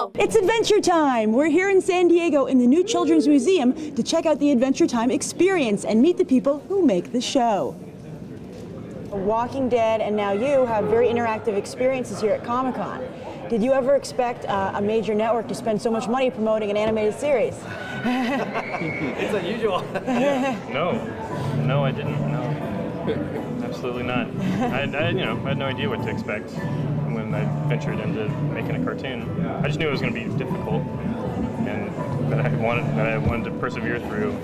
go! It's Adventure Time! We're here in San Diego in the new Children's Museum to check out the Adventure Time experience and meet the people who make the show. Walking Dead and now you have very interactive experiences here at Comic-Con. Did you ever expect a major network to spend so much money promoting an animated series? It's unusual. No, I didn't. No, absolutely not. I had no idea what to expect when I ventured into making a cartoon. I just knew it was going to be difficult, and that I wanted to persevere through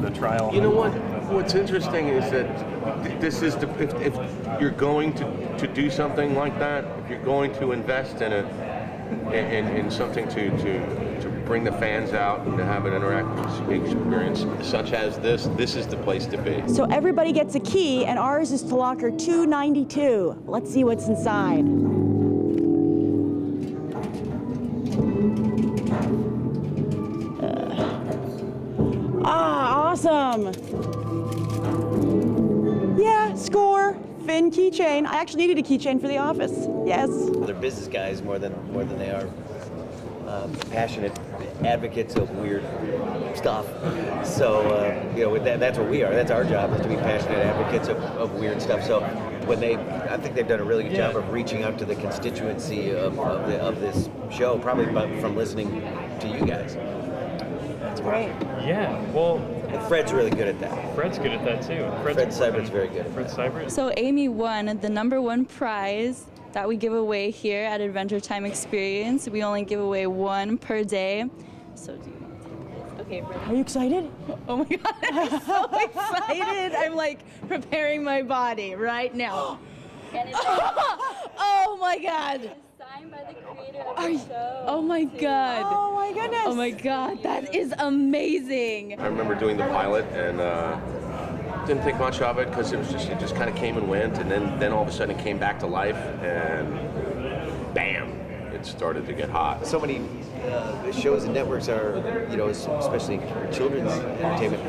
the trial. You know what? What's interesting is that this is if you're going to do something like that, if you're going to invest in something to bring the fans out and to have an interactive experience such as this is the place to be. So everybody gets a key, and ours is to locker 292. Let's see what's inside. Awesome. Yeah, score. Finn keychain. I actually needed a keychain for the office. Yes. They're business guys more than they are passionate advocates of weird stuff. So that's what we are. That's our job, is to be passionate advocates of weird stuff. So I think they've done a really good job of reaching out to the constituency of this show, probably from listening to you guys. That's great. Yeah, well... And Fred's really good at that. Fred's good at that, too. Fred Seibert's very good. Fred Seibert. So Amy won the #1 prize that we give away here at Adventure Time Experience. We only give away one per day. So do you want to take this? Okay, Fred. Are you excited? Oh my God, I'm so excited. I'm like preparing my body right now. Oh my God. Signed by the creator of the show. Oh my God. Oh my goodness. Oh my God, that is amazing. I remember doing the pilot and didn't think much of it because it just kind of came and went, and then all of a sudden it came back to life, and bam, it started to get hot. So many shows and networks are, especially children's entertainment,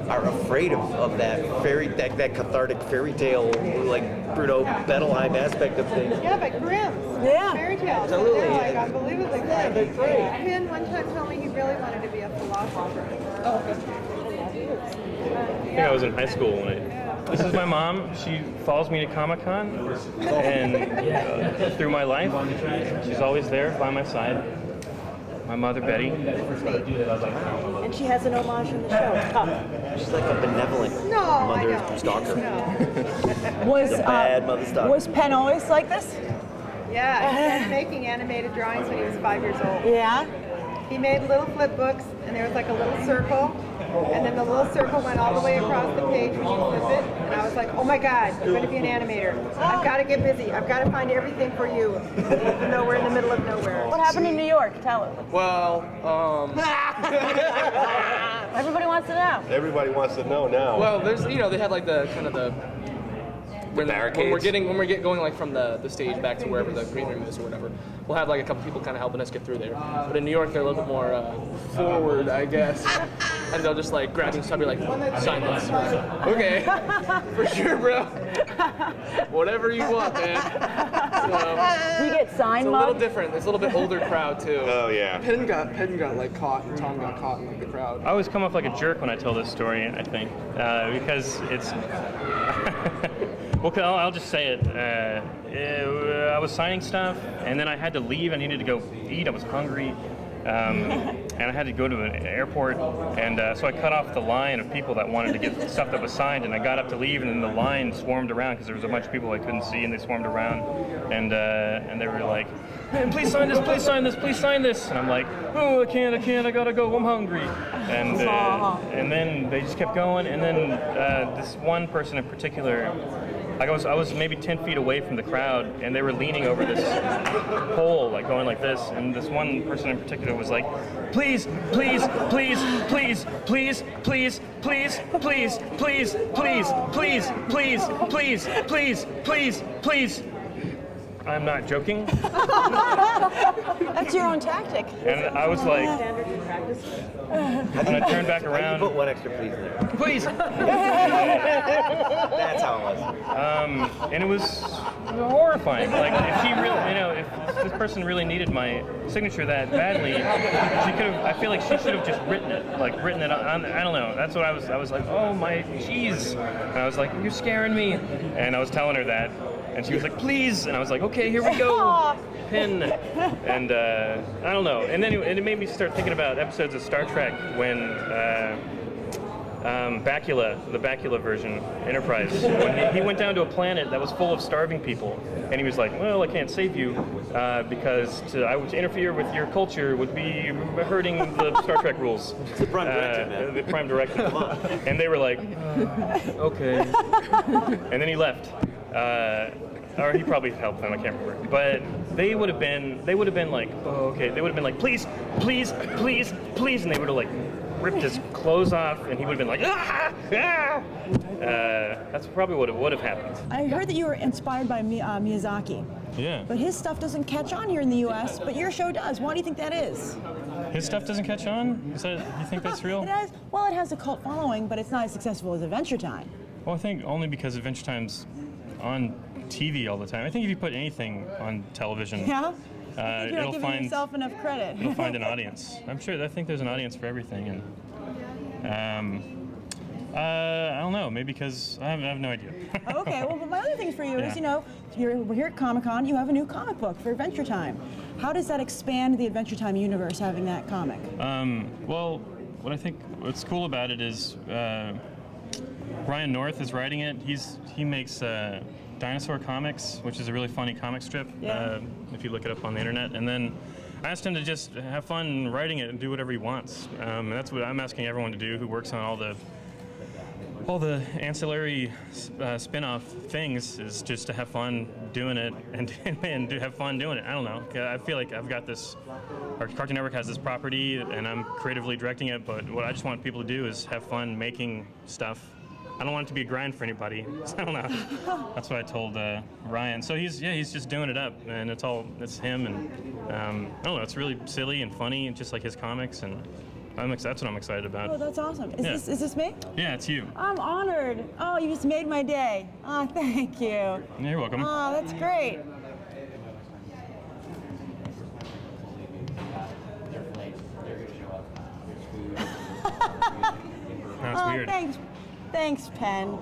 are afraid of that that cathartic fairy tale, like Bruno Bettelheim aspect of things. Yeah, but Grimm's. Yeah. Fairy tales. Absolutely. They're like unbelievably Yeah, they're great. Finn one time told me he really wanted to be a philosopher. Oh. I think I was in high school when This is my mom. She follows me to Comic-Con and through my life. She's always there by my side. My mother, Betty. And she has an homage in the show. She's like a benevolent mother stalker. Was bad mother stalker. Was Penn always like this? Yeah, he started making animated drawings when he was 5 years old. Yeah. He made little flip books, and there was like a little circle, and then the little circle went all the way across the page when you flip it, and I was like, oh my God, I'm going to be an animator. I've got to get busy. I've got to find everything for you, even though we're in the middle of nowhere. What happened in New York? Tell us. Well, Everybody wants to know. Everybody wants to know now. well, there's they had like the kind of the when we're going like from the stage back to wherever the green room is or whatever, we'll have like a couple people kind of helping us get through there. But in New York, they're a little bit more forward, I guess, and they'll just like grab and stuff, be like, sign this. Okay, for sure, bro. Whatever you want, man. So, Do you get signed it's a little mugs? different. It's a little bit older crowd too. Oh yeah. Penn got like caught, and Tom got caught in like the crowd. I always come off like a jerk when I tell this story, I think, because it's... Well, I'll just say it. I was signing stuff, and then I had to leave. I needed to go eat. I was hungry, and I had to go to an airport. And so I cut off the line of people that wanted to get stuff that was signed. And I got up to leave, and then the line swarmed around because there was a bunch of people I couldn't see, and they swarmed around. And they were like, "Man, please sign this! Please sign this! Please sign this!" And I'm like, "Oh, I can't! I gotta go! I'm hungry!" And then they just kept going. And then this one person in particular. I was maybe 10 feet away from the crowd, and they were leaning over this pole, like going like this. And this one person in particular was like, "Please, please, please, please, please, please, please, please, please, please, please, please, please, please, please, please." I'm not joking. That's your own tactic. And I was like, and I turned back You around. put one extra please in there. Please. That's how it was. And it was horrifying. Like, if she really, if this person really needed my signature that badly, she could have. I feel like she should have just written it on. I don't know. That's what I was. I was like, oh my, jeez. And I was like, you're scaring me. And I was telling her that, and she was like, please. And I was like, okay, here we go. Pen. And I don't know. And then it made me start thinking about episodes of Star Trek when. Bakula, the Bakula version, Enterprise, when he went down to a planet that was full of starving people, and he was like, well, I can't save you because to interfere with your culture would be hurting the Star Trek rules. It's the prime directive, man. The prime directive. And they were like, okay. And then he left. Or he probably helped them, I can't remember. But they would have been like, oh, okay. They would have been like, please, please, please, please, and they would have like ripped his clothes off, and he would have been like, ah, ah. That's probably what would have happened. I heard that you were inspired by Miyazaki. Yeah. But his stuff doesn't catch on here in the U.S., but your show does. Why do you think that is? His stuff doesn't catch on? You think that's real? It has a cult following, but it's not as successful as Adventure Time. Well, I think only because Adventure Time's on TV all the time. I think if you put anything on television, Yeah? You're not it'll giving find yourself enough credit. it'll find an audience. I think there's an audience for everything, and I don't know. Maybe because I have no idea. Okay, well, but my other thing for you is, Yeah. we're here at Comic-Con, you have a new comic book for Adventure Time. How does that expand the Adventure Time universe, having that comic? Well, what I think what's cool about it is Ryan North is writing it. He makes Dinosaur Comics, which is a really funny comic strip. Yeah. If you look it up on the internet, and then I asked him to just have fun writing it and do whatever he wants. And that's what I'm asking everyone to do who works on all the ancillary spin-off things, is just to have fun doing it and have fun doing it. I don't know. I feel like I've got this. Our Cartoon Network has this property, and I'm creatively directing it. But what I just want people to do is have fun making stuff. I don't want it to be a grind for anybody. So I don't know. That's what I told Ryan. So he's just doing it up, and it's him, and I don't know. It's really silly and funny, just like his comics, and that's what I'm excited about. Oh, that's awesome. Is this me? Yeah, it's you. I'm honored. Oh, you just made my day. Oh, thank you. You're welcome. Oh, that's great. That's weird. Thanks, Penn.